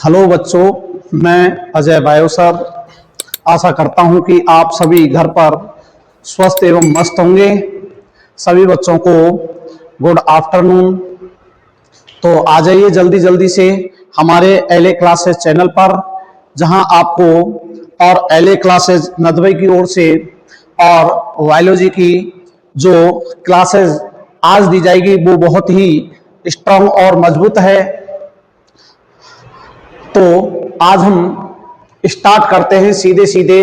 Hello बच्चों, मैं Ajay bio sir. आशा करता हूं कि आप सभी घर पर स्वस्थ एवं मस्त होंगे। सभी बच्चों को गुड आफ्टरनून। तो आ जाइए जल्दी जल्दी से हमारे एलए क्लासेस चैनल पर, जहां आपको और एलए क्लासेस नदवे की ओर से और बायोलॉजी की जो क्लासेस आज दी जाएगी वो बहुत ही स्ट्रांग और मजबूत है। तो आज हम स्टार्ट करते हैं सीधे सीधे।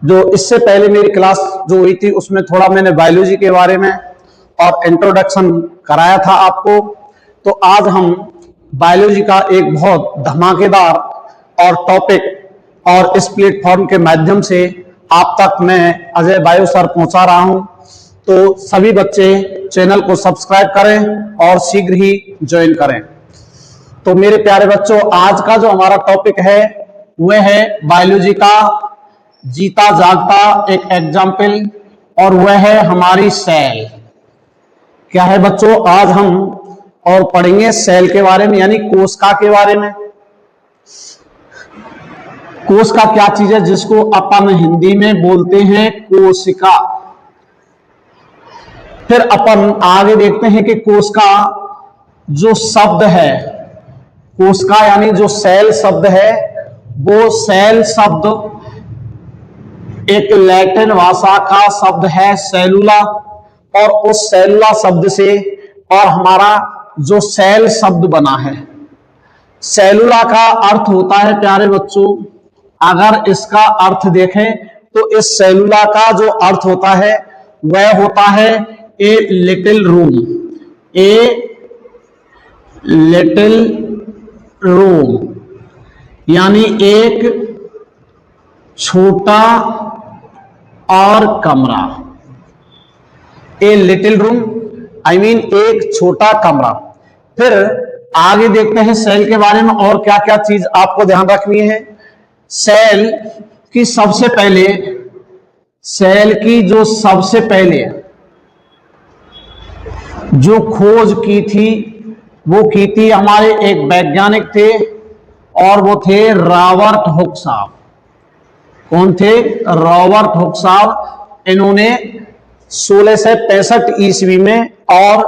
जो इससे पहले मेरी क्लास जो हुई थी उसमें थोड़ा मैंने बायोलॉजी के बारे में और इंट्रोडक्शन कराया था आपको। तो आज हम बायोलॉजी का एक बहुत धमाकेदार और टॉपिक और इस प्लेटफॉर्म के माध्यम से आप तक मैं अजय बायो सर पहुंचा रहा हूं। तो सभी बच्चे चैनल को सब्सक्राइब करें और शीघ्र ही ज्वाइन करें। तो मेरे प्यारे बच्चों, आज का जो हमारा टॉपिक है वह है बायोलॉजी का जीता जागता एक एग्जाम्पल, और वह है हमारी सेल। क्या है बच्चों, आज हम और पढ़ेंगे सेल के बारे में, यानी कोशिका के बारे में। कोशिका क्या चीज है जिसको अपन हिंदी में बोलते हैं कोशिका। फिर अपन आगे देखते हैं कि कोशिका जो शब्द है, कोशिका यानी जो सेल शब्द है, वो सेल शब्द एक लैटिन भाषा का शब्द है सेलुला, और उस सेलुला शब्द से और हमारा जो सेल शब्द बना है। सेलुला का अर्थ होता है प्यारे बच्चों, अगर इसका अर्थ देखें तो इस सेलुला का जो अर्थ होता है वह होता है a little room. A little room यानी एक छोटा और कमरा। A little room I mean एक छोटा कमरा। फिर आगे देखते हैं सेल के बारे में और क्या क्या चीज आपको ध्यान रखनी है। सेल की सबसे पहले जो खोज की थी वो की थी हमारे एक वैज्ञानिक थे, और वो थे रॉबर्ट हुक साहब। कौन थे? रॉबर्ट हुक साहब। इन्होंने 1665 ईस्वी में और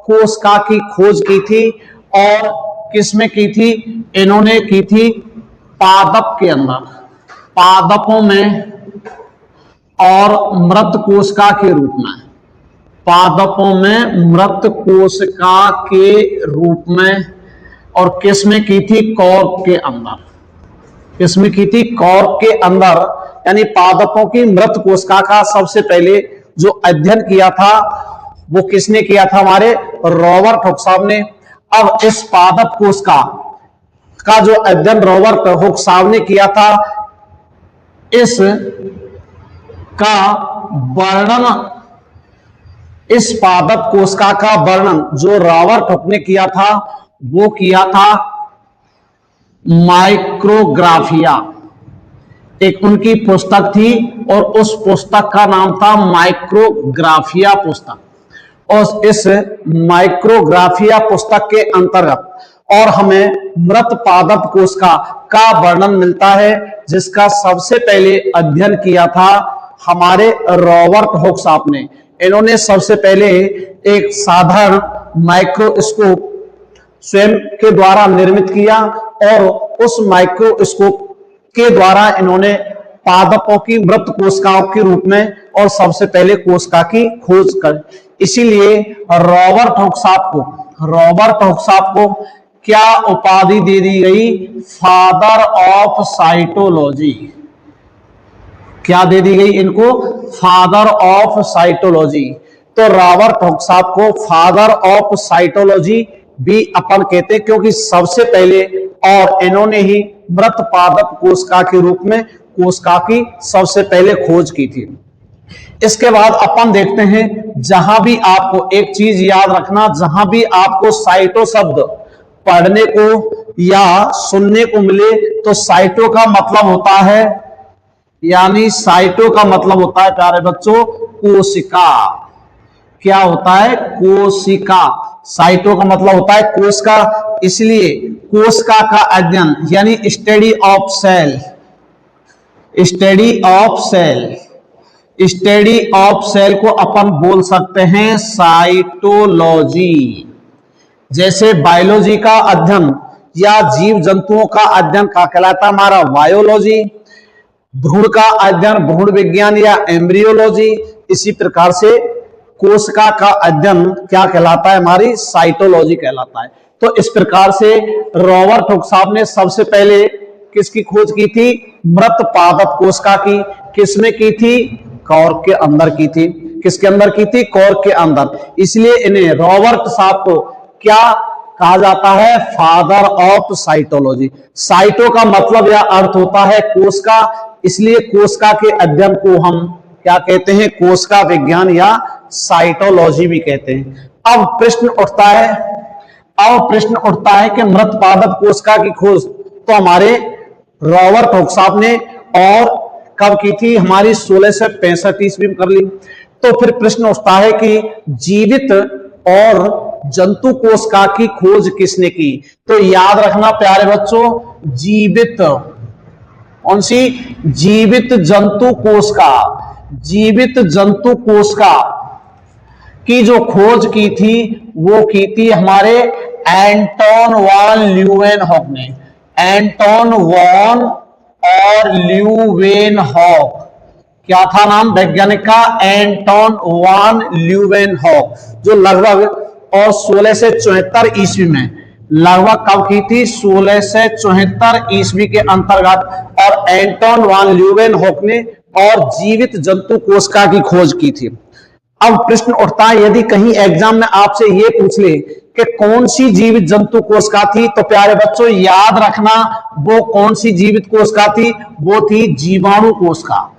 कोशिका की खोज की थी। और किसमें की थी? इन्होंने की थी पादप के अंदर, पादपों में और मृत कोशिका के रूप में। पादपों में मृत कोशिका के रूप में। और किसमें की थी? कॉर्क के अंदर। किसमें की थी? कॉर्क के अंदर। यानी पादपों की मृत कोशिका का सबसे पहले जो अध्ययन किया था वो किसने किया था? हमारे रॉबर्ट हुक साहब ने। अब इस पादप कोशिका का जो अध्ययन रॉबर्ट हुक साहब ने किया था, इस का वर्णन, इस पादप कोशिका का वर्णन जो रॉबर्ट हुक ने किया था वो किया था माइक्रोग्राफिया। एक उनकी पुस्तक थी और उस पुस्तक का नाम था माइक्रोग्राफिया पुस्तक। और इस माइक्रोग्राफिया पुस्तक के अंतर्गत और हमें मृत पादप कोशिका का वर्णन मिलता है, जिसका सबसे पहले अध्ययन किया था हमारे रॉबर्ट हुक साहब ने। इन्होंने सबसे पहले एक साधारण माइक्रोस्कोप स्वयं के द्वारा निर्मित किया, और उस माइक्रोस्कोप के द्वारा इन्होंने पादपों की मृत कोशिकाओं के रूप में और सबसे पहले कोशिका की खोज कर। इसीलिए रॉबर्ट हुक साहब को क्या उपाधि दे दी गई? Father of cytology. क्या दे दी गई इनको? Father of cytology. तो रॉबर्ट हुक साहब को फादर ऑफ साइटोलॉजी भी अपन कहते हैं, क्योंकि सबसे पहले और इन्होंने ही मृत पादप कोशिका के रूप में कोशिका की सबसे पहले खोज की थी। इसके बाद अपन देखते हैं, जहां भी आपको एक चीज याद रखना, जहां भी आपको साइटो शब्द पढ़ने को या सुनने को मिले तो साइटो का मतलब होता है, यानी साइटो का मतलब होता है प्यारे बच्चों कोशिका। क्या होता है? कोशिका। साइटो का मतलब होता है कोशिका, इसलिए कोशिका का अध्ययन यानी study of cell, study of cell, study of cell को अपन बोल सकते हैं साइटोलॉजी। जैसे बायोलॉजी का अध्ययन या जीव जंतुओं का अध्ययन का कहलाता है हमारा बायोलॉजी, भ्रूण का अध्ययन भ्रूण विज्ञान या एम्ब्रियोलॉजी, इसी प्रकार से कोशिका का अध्ययन क्या कहलाता है, हमारी साइटोलॉजी कहलाता है। तो इस प्रकार से रॉबर्ट हुक साहब ने सबसे पहले किसकी खोज की थी, मृत पादप कोशिका की। किसमें की थी, कॉर्क के अंदर की थी। किसके अंदर की थी, कॉर्क के अंदर। इसलिए इन्हें रॉबर्ट साहब को क्या कहा जाता है, फादर ऑफ साइटोलॉजी। साइटो का मतलब या अर्थ होता है कोशिका, इसलिए कोशिका के अध्ययन को हम क्या कहते हैं, कोशिका विज्ञान या साइटोलॉजी भी कहते हैं। अब प्रश्न उठता है कि मृत पादप कोशिका की खोज तो हमारे रॉबर्ट हुक साहब ने और कब की थी, हमारी 1665 ईस्वी में कर ली। तो फिर प्रश्न उठता है कि जीवित और जंतु कोशिका की खोज किसने की। तो याद रखना प्यारे बच्चों, जीवित, कौन सी, जीवित जंतु कोशिका, जीवित जंतु कोशिका की जो खोज की थी वो की थी हमारे एंटोन वॉन ल्यूवेनहॉक ने। एंटोन वॉन और ल्यूवेनहॉक, क्या था नाम वैज्ञानिक का, एंटोन वॉन ल्यूवेनहॉक, जो लगभग और 1674 ईस्वी में, लगभग कब की थी, 1674 ईस्वी के अंतर्गत, और एंटोन वॉन ल्यूवेनहॉक ने और जीवित जंतु कोशिका की खोज की थी। अब प्रश्न उठता है, यदि कहीं एग्जाम में आपसे ये पूछ ले कि कौन सी जीवित जंतु कोशिका थी, तो प्यारे बच्चों याद रखना वो कौन सी जीवित कोशिका थी, वो थी जीवाणु कोशिका।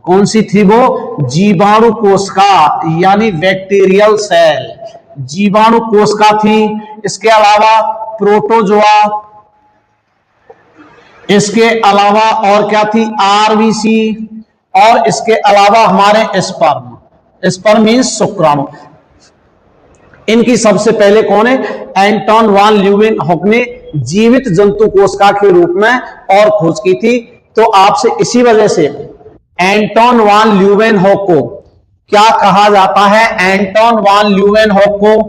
कौन सी थी वो, जीवाणु कोशिका यानी बैक्टीरियल सेल, जीवाणु कोशिका थी। इसके अलावा प्रोटोजोआ, इसके अलावा और क्या थी, आरबीसी, और इसके अलावा हमारे स्पर्म, स्पर्म मीन्स शुक्राणु। इनकी सबसे पहले कौन है, एंटोन वॉन ल्यूवेनहॉक ने जीवित जंतु कोशिका के रूप में और खोज की थी। तो आपसे इसी वजह से एंटोन वॉन ल्यूवेनहॉक को क्या कहा जाता है, एंटोन वॉन ल्यूवेनहॉक को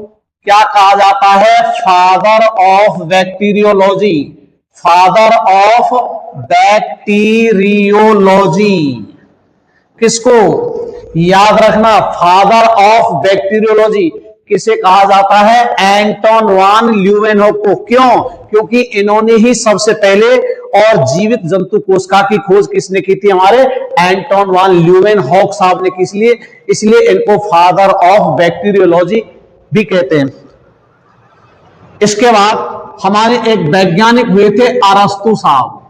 क्या कहा जाता है, father of bacteriology, father of bacteriology. किसको याद रखना, फादर ऑफ बैक्टीरियोलॉजी किसे कहा जाता है, एंटोन वॉन ल्यूवेनहॉक को। क्यों, क्योंकि इन्होंने ही सबसे पहले और जीवित जंतु कोशिका की खोज किसने की थी, हमारे एंटोन वॉन ल्यूवेनहॉक साहब ने। इसलिए इनको फादर ऑफ बैक्टीरियोलॉजी भी कहते हैं। इसके बाद हमारे एक वैज्ञानिक हुए थे अरस्तु साहब,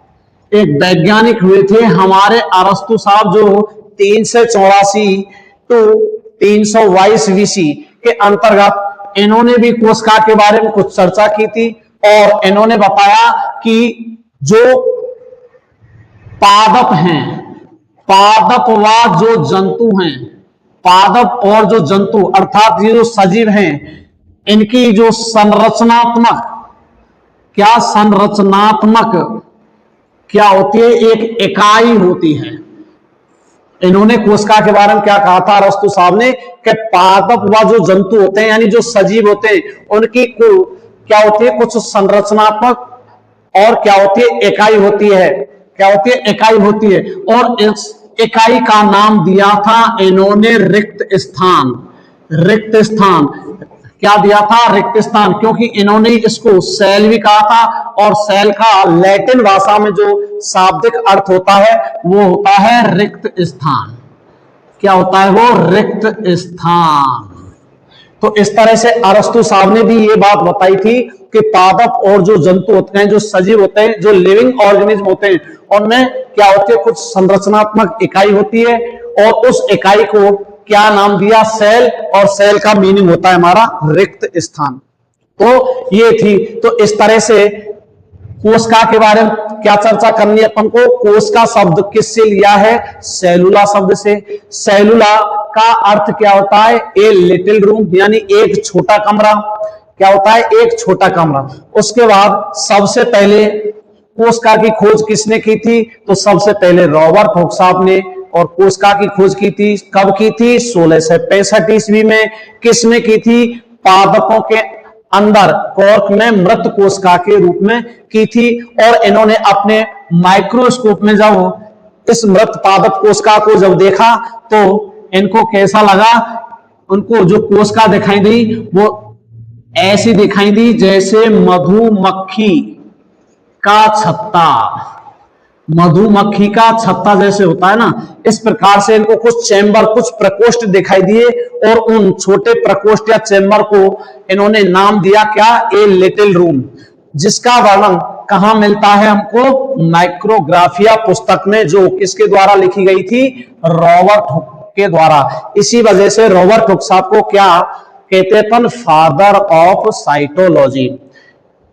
एक वैज्ञानिक हुए थे हमारे अरस्तु साहब, जो 384 टू 322 बीसी के अंतर्गत इन्होंने भी कोशिका के बारे में कुछ चर्चा की थी, और इन्होंने बताया कि जो पादप हैं, पादप व जो जंतु हैं, पादप और जो जंतु अर्थात ये जो सजीव हैं, इनकी जो संरचनात्मक क्या होती है, एक इकाई होती है। इन्होंने कोशिका के बारे में क्या कहा था अरस्तु साहब ने, कि पादप व जो जंतु होते हैं यानी जो सजीव होते हैं, उनकी क्या होती है, कुछ संरचनात्मक और क्या होती है, इकाई होती है। क्या होती है, इकाई होती है। और इस इकाई का नाम दिया था इन्होंने रिक्त स्थान। रिक्त स्थान क्या दिया था, रिक्त स्थान, क्योंकि इन्होंने इसको सेल भी कहा था, और सेल का लैटिन भाषा में जो शाब्दिक अर्थ होता है वो होता है रिक्त स्थान। क्या होता है वो, रिक्त स्थान। तो इस तरह से अरस्तु साहब ने भी ये बात बताई थी कि पादप और जो जंतु होते हैं, जो सजीव होते हैं, जो लिविंग ऑर्गेनिज्म होते हैं, उनमें क्या होती है, कुछ संरचनात्मक इकाई होती है, और उस इकाई को क्या नाम दिया, सेल, और सेल का मीनिंग होता है हमारा रिक्त स्थान। तो ये थी। तो इस तरह से कोशिका के बारे में क्या चर्चा करनी है अपन को, कोशिका शब्द किससे लिया है, सेलुला शब्द से। सेलुला का अर्थ क्या होता है, ए लिटिल रूम यानी एक छोटा कमरा। क्या होता है, एक छोटा कमरा। उसके बाद सबसे पहले कोशिका की खोज किसने की थी, तो सबसे पहले रॉबर्ट हुक साहब ने। और कोशिका की खोज की थी, कब की थी, 1665 ईस्वी में। किसने की थी, पादपों के अंदर कॉर्क में मृत कोशिका के रूप में की थी। और इन्होंने अपने माइक्रोस्कोप में जब इस मृत पादप कोशिका को जब देखा तो इनको कैसा लगा, उनको जो कोशिका दिखाई दी वो ऐसी दिखाई दी जैसे मधुमक्खी का छत्ता, मधुमक्खी का छत्ता जैसे होता है ना, इस प्रकार से इनको कुछ चैम्बर, कुछ प्रकोष्ठ दिखाई दिए। और उन छोटे प्रकोष्ठ या चैम्बर को इन्होंने नाम दिया क्या, ए लिटिल रूम, जिसका वर्णन कहां मिलता है हमको, माइक्रोग्राफिया पुस्तक में, जो किसके द्वारा लिखी गई थी, रॉबर्ट हुक के द्वारा। इसी वजह से रॉबर्ट हुक साहब को क्या कहते हैं, फादर ऑफ साइटोलॉजी।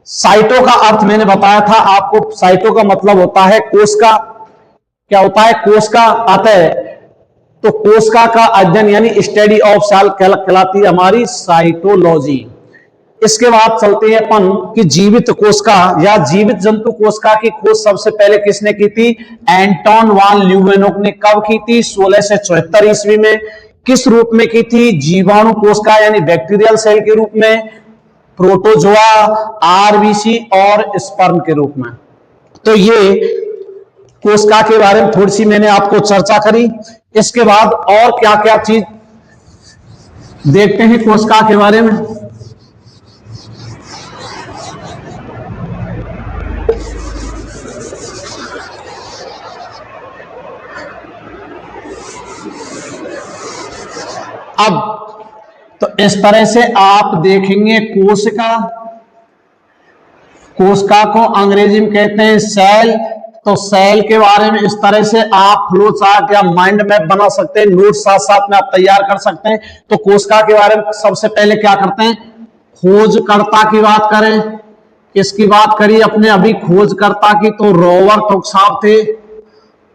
साइटो का अर्थ मैंने बताया था आपको, साइटो का मतलब होता है कोशिका, क्या होता है, कोशिका आता है, तो कोशिका का अध्ययन यानी स्टडी ऑफ सेल कहलाती है हमारी साइटोलॉजी। इसके बाद चलते हैं अपन कि जीवित कोशिका या जीवित जंतु कोशिका की खोज सबसे पहले किसने की थी, एंटोन वान ल्यूवेनोक ने। कब की थी, 1674 ईस्वी में। किस रूप में की थी, जीवाणु कोशिका यानी बैक्टीरियल सेल के रूप में, प्रोटोजोआ, आरबीसी और स्पर्म के रूप में। तो ये कोशिका के बारे में थोड़ी सी मैंने आपको चर्चा करी। इसके बाद और क्या क्या चीज देखते हैं कोशिका के बारे में। अब तो इस तरह से आप देखेंगे कोशिका, कोशिका को अंग्रेजी में कहते हैं सेल। तो सेल के बारे में इस तरह से आप फ्लो चार्ट या माइंड मैप बना सकते हैं, नोट साथ साथ में आप तैयार कर सकते हैं। तो कोशिका के बारे में सबसे पहले क्या करते हैं, खोजकर्ता की बात करें, किसकी बात करी अपने अभी, खोजकर्ता की, तो रॉबर्ट हुक साहब थे।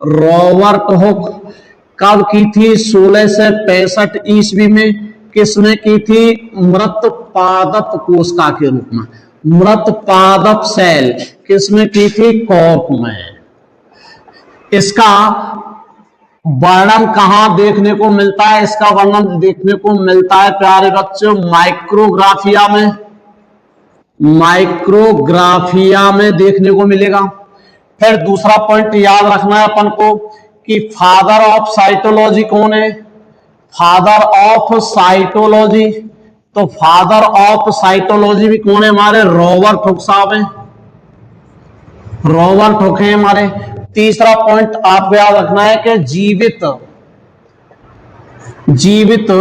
रॉबर्ट हुक कब की थी, 1665 ईस्वी में। किसने की थी, मृत पादप कोशिका के रूप में, मृत पादप सेल किसमें की थी, कॉर्क में। इसका वर्णन कहां देखने को मिलता है, इसका वर्णन देखने को मिलता है प्यारे बच्चों माइक्रोग्राफिया में, माइक्रोग्राफिया में देखने को मिलेगा। फिर दूसरा पॉइंट याद रखना है अपन को कि फादर ऑफ साइटोलॉजी कौन है, फादर ऑफ साइटोलॉजी। तो फादर ऑफ साइटोलॉजी भी कौन है हमारे, रॉबर्ट हुक साहब हैं, रॉबर्ट हुक है हमारे। तीसरा पॉइंट आपको याद रखना है कि जीवित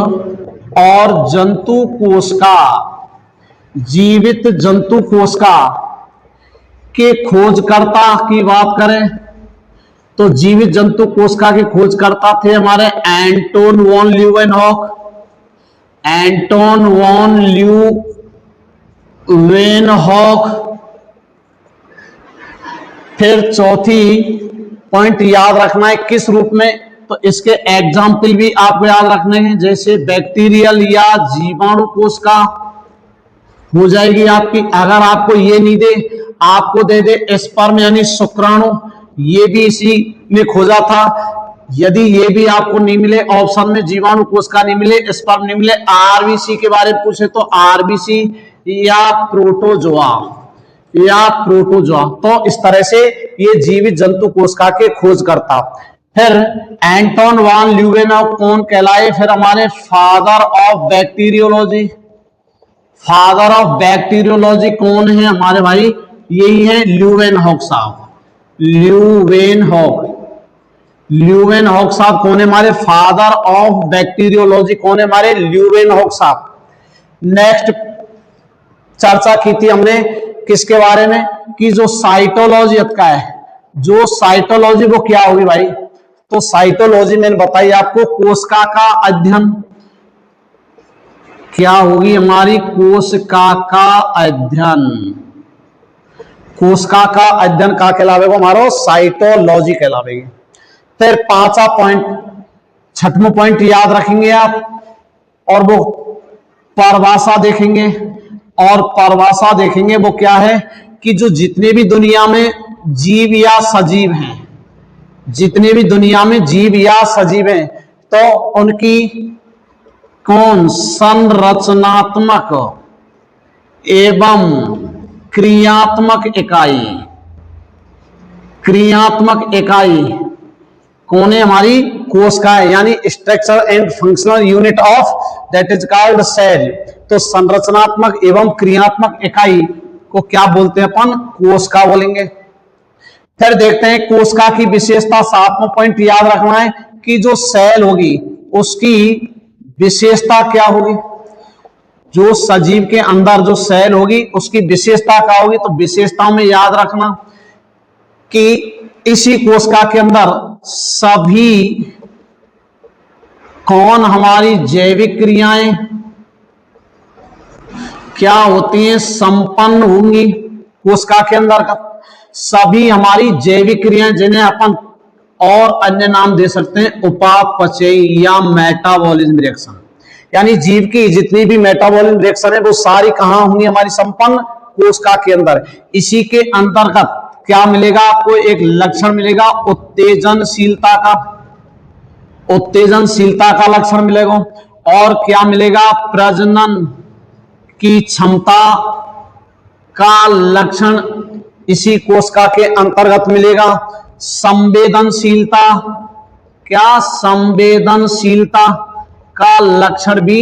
और जंतु कोशिका, जीवित जंतु कोशिका के खोजकर्ता की बात करें तो जीवित जंतु कोशिका के खोजकर्ता थे हमारे Anton von Leeuwenhoek, Anton von Leeuwenhoek. फिर चौथी पॉइंट याद रखना है किस रूप में, तो इसके एग्जाम्पल भी आपको याद रखने हैं, जैसे बैक्टीरियल या जीवाणु कोशिका हो जाएगी आपकी। अगर आपको ये नहीं दे, आपको दे दे स्पर्म यानी शुक्राणु, ये भी इसी ने खोजा था। यदि ये भी आपको नहीं मिले ऑप्शन में, जीवाणु कोशिका नहीं मिले, स्पर्म नहीं मिले, आरबीसी के बारे में पूछे तो आरबीसी या प्रोटोजोआ, तो इस तरह से ये जीवित जंतु कोशिका के खोज करता। फिर एंटोन वॉन ल्यूवेनहॉक कौन कहलाए, फिर हमारे father of bacteriology. Father of bacteriology कौन है हमारे भाई, यही है ल्यूवेनहॉक साहब, ल्यूवेनहॉक साहब कौन है हमारे, फादर ऑफ बैक्टीरियोलॉजी कौन है हमारे, ल्यूवेनहॉक साहब। नेक्स्ट चर्चा की थी हमने किसके बारे में, कि जो साइटोलॉजी का है, जो साइटोलॉजी वो क्या होगी भाई, तो साइटोलॉजी मैंने बताई आपको कोशिका का अध्ययन, क्या होगी हमारी, कोशिका का अध्ययन, कोशिका का अध्ययन का कहलावेगा हमारा साइटोलॉजी कहलावेगी। फिर पांचवा पॉइंट, छठवां पॉइंट याद रखेंगे आप, और वो परिभाषा देखेंगे। और परिभाषा देखेंगे वो क्या है कि जो जितने भी दुनिया में जीव या सजीव हैं, जितने भी दुनिया में जीव या सजीव हैं, तो उनकी कौन संरचनात्मक एवं क्रियात्मक इकाई, क्रियात्मक इकाई कौन है? हमारी कोशिका है, यानी structure and functional unit of that is called cell. तो संरचनात्मक एवं क्रियात्मक इकाई को क्या बोलते हैं? अपन कोशिका बोलेंगे। फिर देखते हैं कोशिका की विशेषता। 7वां पॉइंट याद रखना है कि जो सेल होगी उसकी विशेषता क्या होगी? जो सजीव के अंदर जो सेल होगी उसकी विशेषता क्या होगी? तो विशेषता में याद रखना कि इसी कोशिका के अंदर सभी कौन हमारी जैविक क्रियाएं क्या होती हैं? संपन्न होंगी। कोशिका के अंदर का सभी हमारी जैविक क्रियाएं, जिन्हें अपन और अन्य नाम दे सकते हैं उपापचय या मेटाबॉलिज्म रिएक्शन, यानी जीव की जितनी भी मेटाबॉलिज्म रिएक्शन है वो सारी कहां होंगी? हमारी संपन्न कोशिका के अंदर। इसी के अंतर्गत क्या मिलेगा आपको? एक लक्षण मिलेगा उत्तेजनशीलता का, उत्तेजनशीलता का लक्षण मिलेगा। और क्या मिलेगा? प्रजनन की क्षमता का लक्षण इसी कोशिका के अंतर्गत मिलेगा। संवेदनशीलता, क्या संवेदनशीलता का लक्षण भी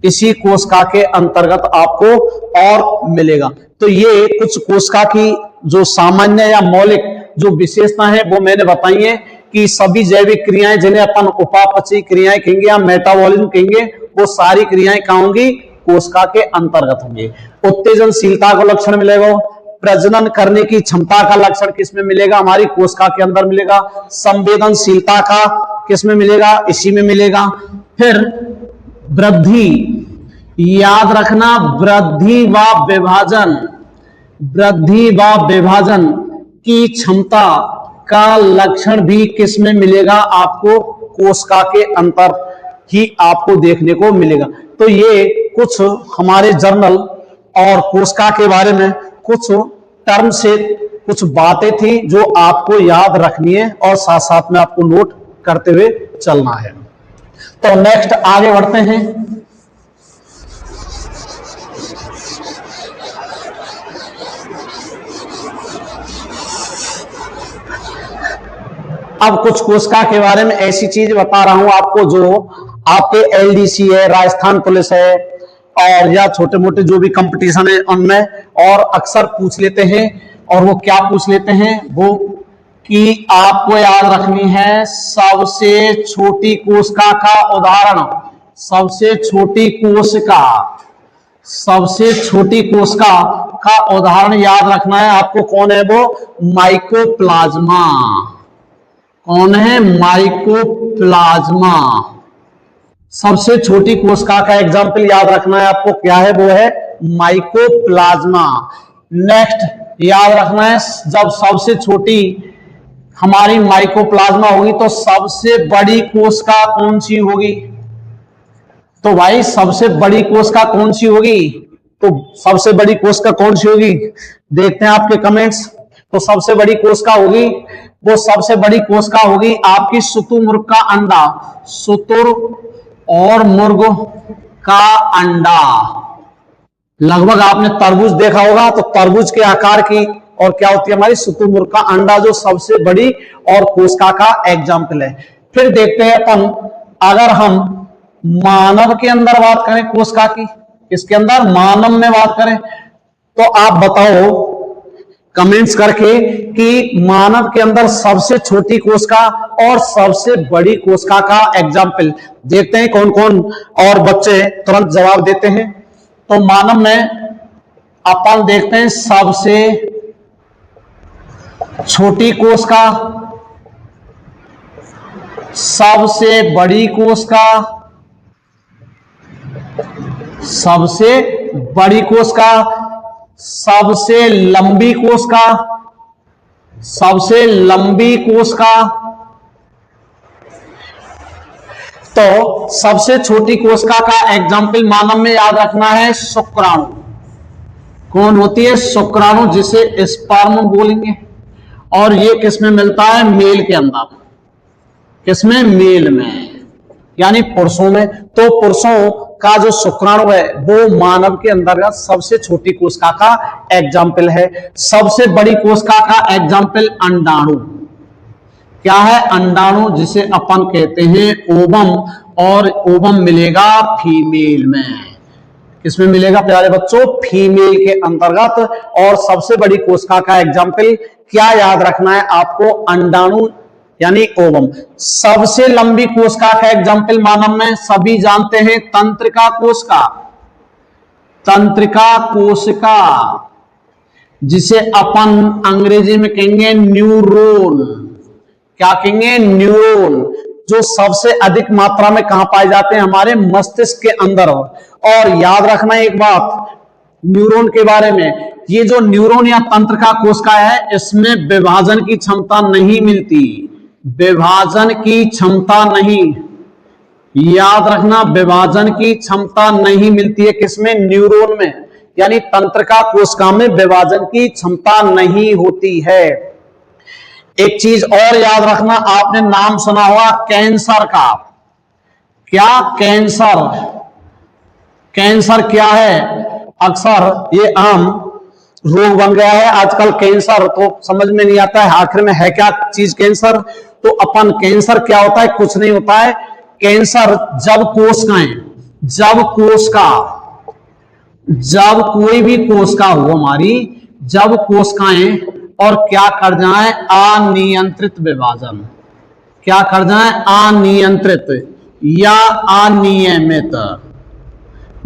इसी कोशिका के अंतर्गत आपको और मिलेगा। तो ये कुछ कोशिका की जो सामान्य या मौलिक जो विशेषता है वो मैंने बताई है कि सभी जैविक क्रियाएं, जिन्हें अपन उपापचयी क्रियाएं कहेंगे या मेटाबॉलिज्म कहेंगे, वो सारी क्रियाएं कहां होंगी? कोशिका के अंतर्गत होंगी। उत्तेजनशीलता का लक्षण मिलेगा। प्रजनन करने की क्षमता का लक्षण किसमें मिलेगा? हमारी कोशिका के अंदर मिलेगा। संवेदनशीलता का किसमें मिलेगा? इसी में मिलेगा। फिर वृद्धि, याद रखना, वृद्धि व विभाजन, वृद्धि व विभाजन की क्षमता का लक्षण भी किसमें मिलेगा? आपको कोशिका के अंतर ही आपको देखने को मिलेगा। तो ये कुछ हमारे जर्नल और कोशिका के बारे में कुछ टर्म से कुछ बातें थी जो आपको याद रखनी है और साथ साथ में आपको नोट करते हुए चलना है। तो नेक्स्ट आगे बढ़ते हैं। अब कुछ कोशिका के बारे में ऐसी चीज बता रहा हूं आपको जो आपके एलडीसी है, राजस्थान पुलिस है, और या छोटे मोटे जो भी कंपटीशन है उनमें और अक्सर पूछ लेते हैं। और वो क्या पूछ लेते हैं? वो कि आपको याद रखनी है सबसे छोटी कोशिका का उदाहरण, सबसे छोटी कोशिका, सबसे छोटी कोशिका का उदाहरण याद रखना है आपको। कौन है वो? माइकोप्लाज्मा। कौन है? माइकोप्लाज्मा। सबसे छोटी कोशिका का एग्जाम्पल याद रखना है आपको, क्या है? वो है माइकोप्लाज्मा। नेक्स्ट याद रखना है, जब सबसे छोटी हमारी माइकोप्लाज्मा होगी तो सबसे बड़ी कोशिका कौन सी होगी? तो भाई सबसे बड़ी कोशिका कौन सी होगी? तो सबसे बड़ी कोशिका कौन सी होगी? देखते हैं आपके कमेंट्स। तो सबसे बड़ी कोशिका होगी, वो सबसे बड़ी कोशिका होगी आपकी शुतुरमुर्ग का अंडा, शुतुर और मुर्ग का अंडा। लगभग आपने तरबूज देखा होगा, तो तरबूज के आकार की और क्या होती है? हमारी शुतुरमुर्ग का अंडा, जो सबसे बड़ी और कोशिका का एग्जाम्पल है। फिर देखते हैं अपन, अगर हम मानव के अंदर बात करें कोशिका की, इसके अंदर मानव में बात करें, तो आप बताओ कमेंट्स करके कि मानव के अंदर सबसे छोटी कोशिका और सबसे बड़ी कोशिका का एग्जाम्पल देखते हैं कौन कौन, और बच्चे तुरंत जवाब देते हैं। तो मानव में अपन देखते हैं सबसे छोटी कोशिका, सबसे बड़ी कोशिका, सबसे बड़ी कोशिका, सबसे लंबी कोशिका, सबसे लंबी कोशिका। तो सबसे छोटी कोशिका का एग्जाम्पल मानव में याद रखना है शुक्राणु। कौन होती है? शुक्राणु, जिसे स्पर्म बोलेंगे। और ये किसमें मिलता है? मेल के अंदर। किसमें? मेल में, यानी पुरुषों में। तो पुरुषों का जो शुक्राणु है वो मानव के अंतर्गत सबसे छोटी कोशिका का एग्जाम्पल है। सबसे बड़ी कोशिका का एग्जाम्पल अंडाणु। क्या है? अंडाणु, जिसे अपन कहते हैं ओवम। और ओवम मिलेगा फीमेल में। किसमें मिलेगा प्यारे बच्चों? फीमेल के अंतर्गत। और सबसे बड़ी कोशिका का एग्जाम्पल क्या याद रखना है आपको? अंडाणु यानी ओवम। सबसे लंबी कोशिका का एग्जाम्पल मानव में सभी जानते हैं, तंत्रिका कोशिका। तंत्रिका कोशिका, जिसे अपन अंग्रेजी में कहेंगे न्यूरॉन। क्या कहेंगे? न्यूरॉन। जो सबसे अधिक मात्रा में कहां पाए जाते हैं? हमारे मस्तिष्क के अंदर। और याद रखना एक बात न्यूरॉन के बारे में, ये जो न्यूरॉन या तंत्रिका कोशिका है, इसमें विभाजन की क्षमता नहीं मिलती। विभाजन की क्षमता नहीं, याद रखना, विभाजन की क्षमता नहीं मिलती है। किसमें? न्यूरॉन में, यानी तंत्रिका कोशिका में विभाजन की क्षमता नहीं होती है। एक चीज और याद रखना, आपने नाम सुना होगा कैंसर का। क्या? कैंसर। कैंसर क्या है? अक्सर ये आम रोग बन गया है आजकल कैंसर, तो समझ में नहीं आता है आखिर में है क्या चीज कैंसर। तो अपन कैंसर क्या होता है? कुछ नहीं होता है। कैंसर जब कोई भी कोशिका हो हमारी, जब कोशिकाएं और क्या कर जाए? अनियंत्रित विभाजन। क्या कर जाए? अनियंत्रित या अनियमित।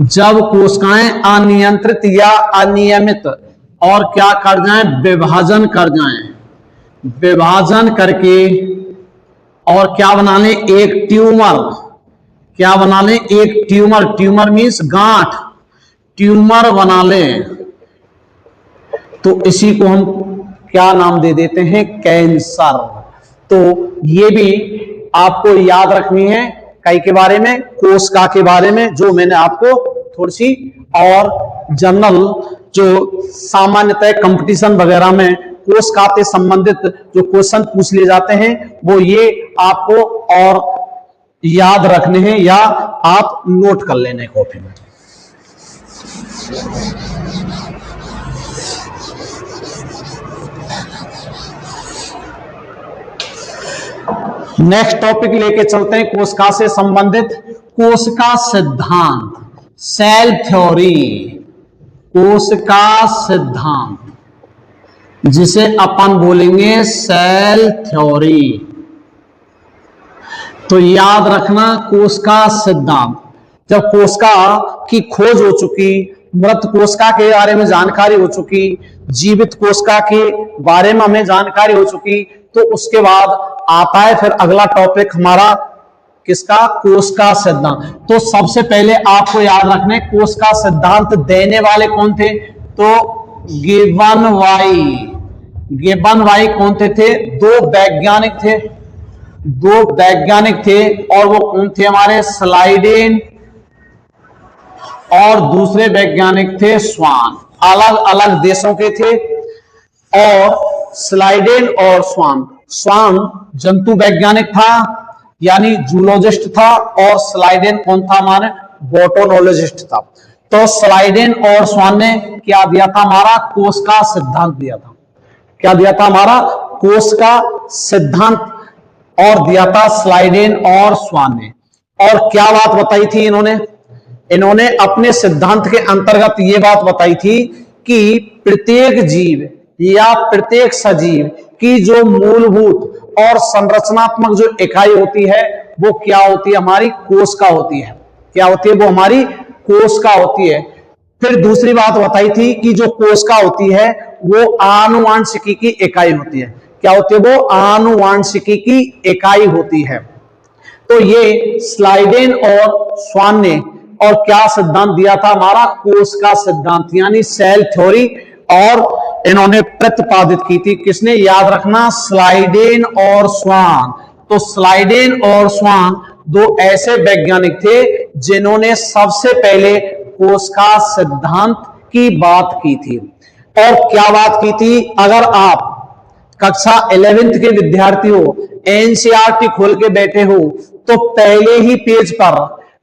जब कोशिकाएं अनियंत्रित या अनियमित और क्या कर जाए? विभाजन कर जाए। विभाजन करके और क्या बना ले? एक ट्यूमर। क्या बना ले? एक ट्यूमर। ट्यूमर मीन्स गांठ। ट्यूमर बना ले, तो इसी को हम क्या नाम दे देते हैं? कैंसर। तो ये भी आपको याद रखनी है कई के बारे में, कोशिका के बारे में, जो मैंने आपको थोड़ी सी और जनरल जो सामान्यतः कंपटीशन वगैरह में कोशिका से संबंधित जो क्वेश्चन पूछ लिए जाते हैं वो ये आपको और याद रखने हैं या आप नोट कर लेने कॉपी में। नेक्स्ट टॉपिक लेके चलते हैं कोशिका से संबंधित। कोशिका सिद्धांत, सेल थ्योरी। कोशिका सिद्धांत, जिसे अपन बोलेंगे सेल थ्योरी। तो याद रखना कोशिका सिद्धांत। जब कोशिका की खोज हो चुकी, मृत कोशिका के बारे में जानकारी हो चुकी, जीवित कोशिका के बारे में हमें जानकारी हो चुकी, तो उसके बाद आता है फिर अगला टॉपिक हमारा किसका? कोशिका सिद्धांत। तो सबसे पहले आपको याद रखने कोशिका सिद्धांत देने वाले कौन थे? तो गिब्बन वाई। गिब्बन वाई कौन थे? दो वैज्ञानिक थे। दो वैज्ञानिक थे और वो कौन थे? हमारे स्लाइडेन और दूसरे वैज्ञानिक थे स्वान। अलग अलग देशों के थे। और स्लाइडेन और स्वान, स्वान जंतु वैज्ञानिक था यानी जूलॉजिस्ट था, और स्लाइडेन कौन था? हमारे बोटोनोलॉजिस्ट था। तो स्लाइडेन और स्वान ने क्या दिया था? हमारा कोशिका सिद्धांत दिया था। क्या दिया था? हमारा कोशिका सिद्धांत और दिया था स्लाइडेन और स्वान ने। और क्या बात बताई थी इन्होंने? इन्होंने अपने सिद्धांत के अंतर्गत ये बात बताई थी कि प्रत्येक जीव या प्रत्येक सजीव की जो मूलभूत और संरचनात्मक जो इकाई होती है वो क्या होती है? हमारी कोशिका होती है। क्या होती है? वो हमारी कोशिका होती है। फिर दूसरी बात बताई थी कि जो कोशिका होती है वो आनुवांशिकी की इकाई होती है। क्या होती है? वो आनुवांशिकी की इकाई होती है। तो ये स्लाइडेन और स्वान ने और क्या सिद्धांत दिया था? हमारा कोशिका सिद्धांत यानी सेल थ्योरी। और इन्होंने प्रतिपादित की थी। किसने? याद रखना, स्लाइडेन और स्वान। तो स्लाइडेन और स्वान दो ऐसे वैज्ञानिक थे जिन्होंने सबसे पहले कोशिका सिद्धांत की बात की थी। और क्या बात की थी? अगर आप कक्षा 11th के विद्यार्थी हो, एनसीईआरटी खोल के बैठे हो, तो पहले ही पेज पर,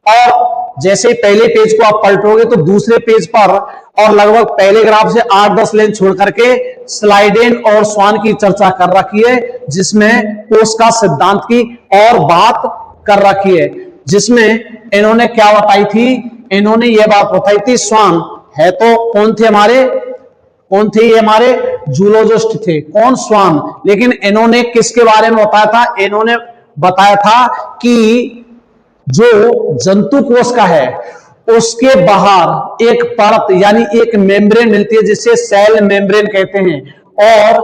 और जैसे ही पहले पेज को आप पलटोगे तो दूसरे पेज पर, और लगभग पहले ग्राफ से 8-10 लाइन छोड़ करके स्लाइडेन और स्वान की चर्चा कर रखी है, जिसमें कोश का सिद्धांत की और बात कर रखी है। जिसमें इन्होंने क्या बताई थी? इन्होंने यह बात बताई थी, स्वान है तो कौन थे ये हमारे जूलॉजिस्ट थे, कौन? स्वान। लेकिन इन्होंने किसके बारे में बताया था? इन्होंने बताया था कि जो जंतु कोश का है उसके बाहर एक परत यानी एक मेम्ब्रेन मिलती है, जिसे सेल मेम्ब्रेन कहते हैं, और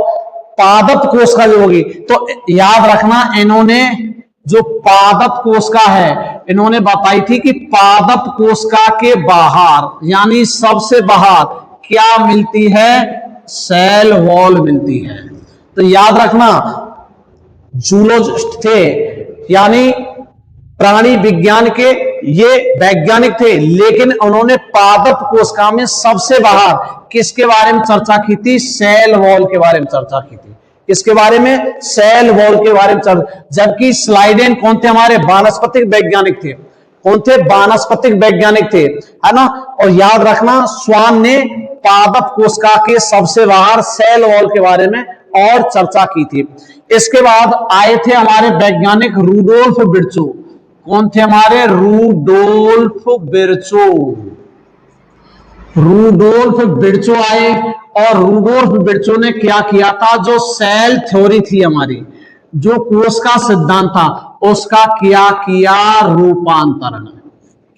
पादप कोश का जो होगी, तो याद रखना, इन्होंने जो पादप कोशिका है, इन्होंने बताई थी कि पादप कोशिका के बाहर यानी सबसे बाहर क्या मिलती है? सेल वॉल मिलती है। तो याद रखना, जूलॉजिस्ट थे यानी प्राणी विज्ञान के ये वैज्ञानिक थे, लेकिन उन्होंने पादप कोशिका में सबसे बाहर किसके बारे में चर्चा की थी? सेल वॉल के बारे में चर्चा की थी। किसके बारे में? सेल वॉल के बारे में चर्चा। जबकि स्लाइडेन कौन थे? हमारे वानस्पतिक वैज्ञानिक थे। कौन थे? वानस्पतिक वैज्ञानिक थे, है ना। और याद रखना, स्वान ने पादप कोशिका के सबसे बाहर सेल वॉल के बारे में और चर्चा की थी। इसके बाद आए थे हमारे वैज्ञानिक रूडोल्फ विर्चो। कौन थे हमारे? Rudolph Virchow. रूडोल्फ विर्चो आए, और रूडोल्फ विर्चो ने क्या किया था? जो सेल थ्योरी थी हमारी, जो कोश का सिद्धांत था, उसका क्या किया? रूपांतरण।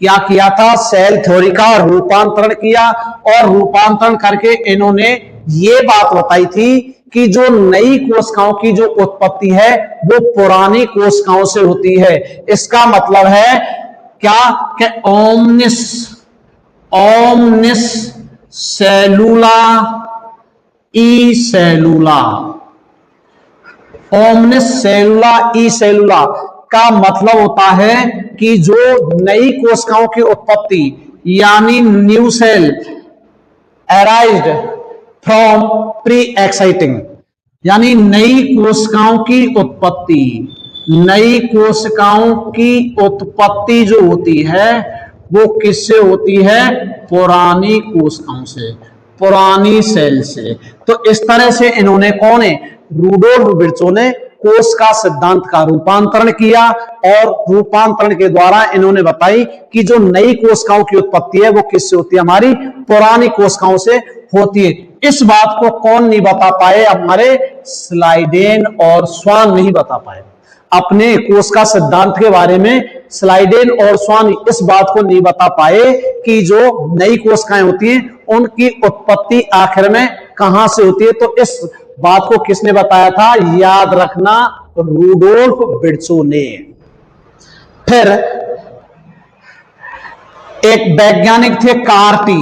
क्या किया था? सेल थ्योरी का रूपांतरण किया, और रूपांतरण करके इन्होंने ये बात बताई थी कि जो नई कोशिकाओं की जो उत्पत्ति है वो पुरानी कोशिकाओं से होती है। इसका मतलब है क्या? कि ओमनिस सेलुला ई सेलुला। ओमनिस सेलुला ई सेलुला का मतलब होता है कि जो नई कोशिकाओं की उत्पत्ति यानी new cell arised from pre existing, यानी नई कोशिकाओं की उत्पत्ति, नई कोशिकाओं की उत्पत्ति जो होती है वो किससे होती है? पुरानी कोशिकाओं से, पुरानी सेल से। तो इस तरह से इन्होंने, कौन है? रूडोल्फ विर्चो ने कोश का सिद्धांत का रूपांतरण किया, और रूपांतरण के द्वारा इन्होंने बताई कि जो नई कोशिकाओं की उत्पत्ति है वो किससे होती है? हमारी पुरानी कोशिकाओं से होती है। इस बात को कौन नहीं बता पाए? हमारे स्लाइडेन और स्वान नहीं बता पाए। अपने कोश का सिद्धांत के बारे में स्लाइडेन और स्वान इस बात को नहीं बता पाए कि जो नई कोशिकाएं होती हैं उनकी उत्पत्ति आखिर में कहां से होती है। तो इस बात को किसने बताया था? याद रखना, रूडोल्फ विर्चो ने। फिर एक वैज्ञानिक थे कार्टी।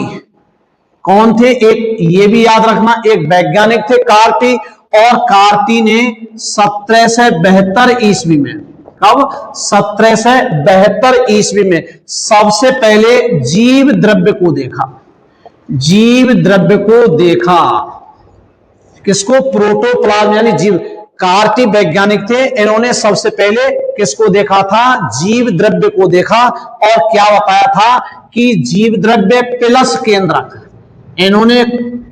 कौन थे? एक ये भी याद रखना, एक वैज्ञानिक थे कार्टी, और कार्टी ने 1772 ईस्वी में, कब? 1772 ईस्वी में सबसे पहले जीव द्रव्य को देखा। जीव द्रव्य को देखा। किसको? प्रोटोप्लाज्म यानी जीव। कार्टी वैज्ञानिक थे, इन्होंने सबसे पहले किसको देखा था? जीव द्रव्य को देखा, और क्या बताया था कि जीव द्रव्य प्लस केंद्रक। इन्होंने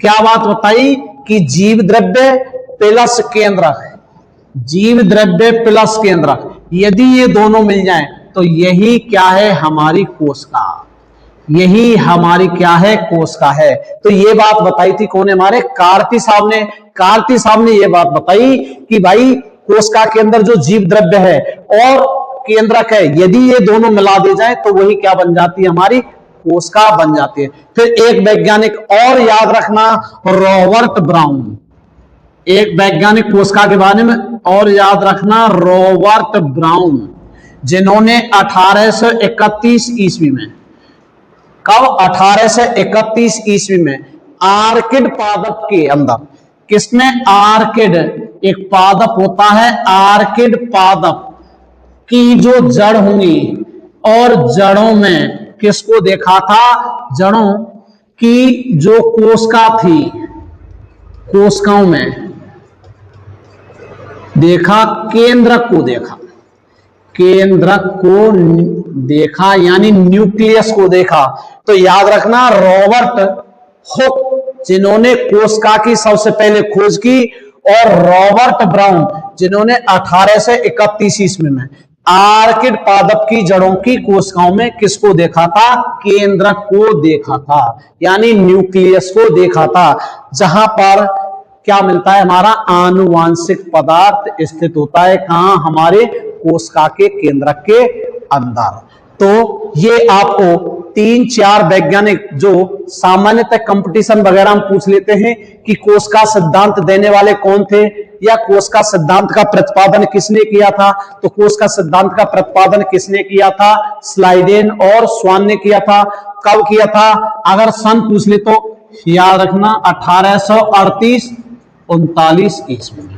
क्या बात बताई कि जीव द्रव्य प्लस केंद्रक, जीव द्रव्य प्लस केंद्रक, यदि ये दोनों मिल जाएं तो यही क्या है? हमारी कोशिका। यही हमारी क्या है? कोशिका है। तो ये बात बताई थी कौन? हमारे कार्टी साहब ने। कार्टी साहब ने ये बात बताई कि भाई कोशिका के अंदर जो जीव द्रव्य है और केंद्रक है, यदि ये दोनों मिला दिए जाए तो वही क्या बन जाती है? हमारी कोशिका बन जाती है। फिर एक वैज्ञानिक और याद रखना, रॉबर्ट ब्राउन। एक वैज्ञानिक कोशिका के बारे में और याद रखना, रॉबर्ट ब्राउन, जिन्होंने 1831 ईस्वी में, कब? 1831 ईस्वी में आर्किड पादप के अंदर, किसमें? आर्किड, एक पादप होता है, आर्किड पादप की जो जड़ होंगी, और जड़ों में किसको देखा था? जड़ों कि जो कोशिका थी, कोशिकाओं में देखा, केंद्रक को देखा, केंद्रक को देखा यानी न्यूक्लियस को देखा। तो याद रखना, रॉबर्ट हुक जिन्होंने कोशिका की सबसे पहले खोज की, और रॉबर्ट ब्राउन जिन्होंने 1831 ईस्वी में आर्किड पादप की जड़ों की कोशिकाओं में किसको देखा था? केंद्रक को देखा था, यानी न्यूक्लियस को देखा था, जहां पर क्या मिलता है? हमारा आनुवांशिक पदार्थ स्थित होता है। कहां? हमारे कोशिका के केंद्रक के अंदर। तो ये आपको 3-4 वैज्ञानिक जो सामान्यतः कंपटीशन वगैरह हम पूछ लेते हैं कि कोशिका सिद्धांत देने वाले कौन थे, या कोशिका सिद्धांत का प्रतिपादन किसने किया था, तो कोशिका सिद्धांत का प्रतिपादन किसने किया था? स्लाइडेन और स्वान ने किया था। कब किया था? अगर सन पूछ ले तो याद रखना 1838-39 ईस्वी में।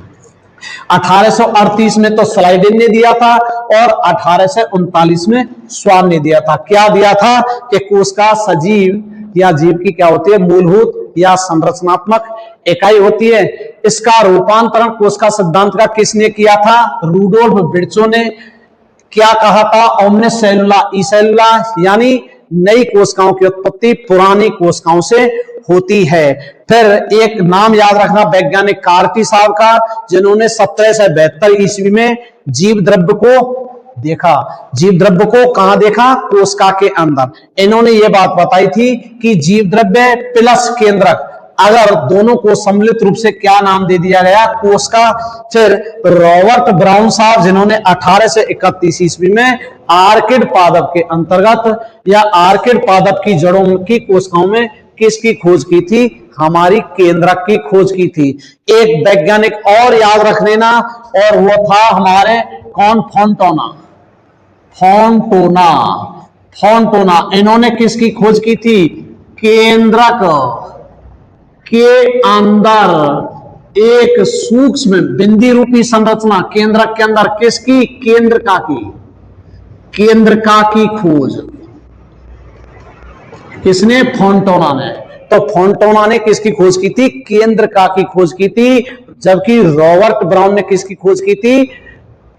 1838 में तो स्लाइडेन ने दिया था और 1839 में स्वान ने दिया था। क्या दिया था? कि कोशिका सजीव या जीव की क्या होती है? मूलभूत या संरचनात्मक इकाई होती है। इसका रूपांतरण कोशिका सिद्धांत का किसने किया था? रूडोल्फ विर्चो ने। क्या कहा था? ओमनिस सेलुला ई सेलुला, यानी नई कोशिकाओं की उत्पत्ति पुरानी कोशिकाओं से होती है। फिर एक नाम याद रखना वैज्ञानिक कार्टी साहब का, जिन्होंने 1772 ईस्वी में जीव द्रव्य को देखा। जीव द्रव्य को कहां देखा? कोशिका के अंदर। इन्होंने ये बात बताई थी कि जीव द्रव्य प्लस केंद्रक, अगर दोनों को सम्मिलित रूप से क्या नाम दे दिया गया? कोशिका। फिर रॉबर्ट ब्राउन साहब जिन्होंने 1831 ईस्वी में आर्किड पादप के अंतर्गत या आर्किड पादप की जड़ों की कोशिकाओं में किसकी खोज की थी? हमारी केंद्रक की खोज की थी। एक वैज्ञानिक और याद रख लेना, और वो था हमारे कौन? फोंटोना। फोंटोना, फोंटोना। इन्होंने किसकी खोज की थी? केंद्रक के अंदर एक सूक्ष्म बिंदी रूपी संरचना, केंद्रक के अंदर किसकी? केंद्रका की। केंद्रका की खोज किसने? फोंटोना ने। तो फोंटोना ने किसकी खोज की थी? केंद्रका की खोज की थी। जबकि रॉबर्ट ब्राउन ने किसकी खोज की थी?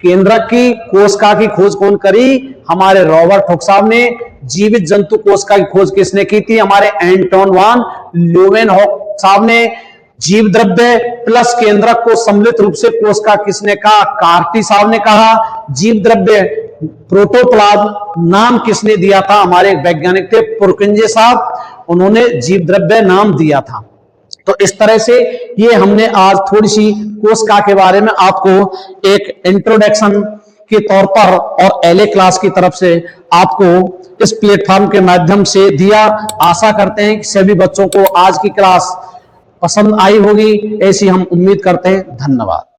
केंद्रक की। कोशिका की खोज कौन करी? हमारे रॉबर्ट हुक साहब ने। जीवित जंतु कोशिका की खोज किसने की थी? हमारे एंटोन वान ल्यूवेनहॉक साहब ने। जीव द्रव्य प्लस केंद्रक को सम्मिलित रूप से कोशिका किसने कहा? कार्टी साहब ने कहा। जीव द्रव्य प्रोटोप्लाज्म नाम किसने दिया था? हमारे वैज्ञानिक थे पुरकिंजे साहब, उन्होंने जीव द्रव्य नाम दिया था। तो इस तरह से ये हमने आज थोड़ी सी कोशिका के बारे में आपको एक इंट्रोडक्शन के तौर पर और एलए क्लास की तरफ से आपको इस प्लेटफॉर्म के माध्यम से दिया। आशा करते हैं कि सभी बच्चों को आज की क्लास पसंद आई होगी, ऐसी हम उम्मीद करते हैं। धन्यवाद।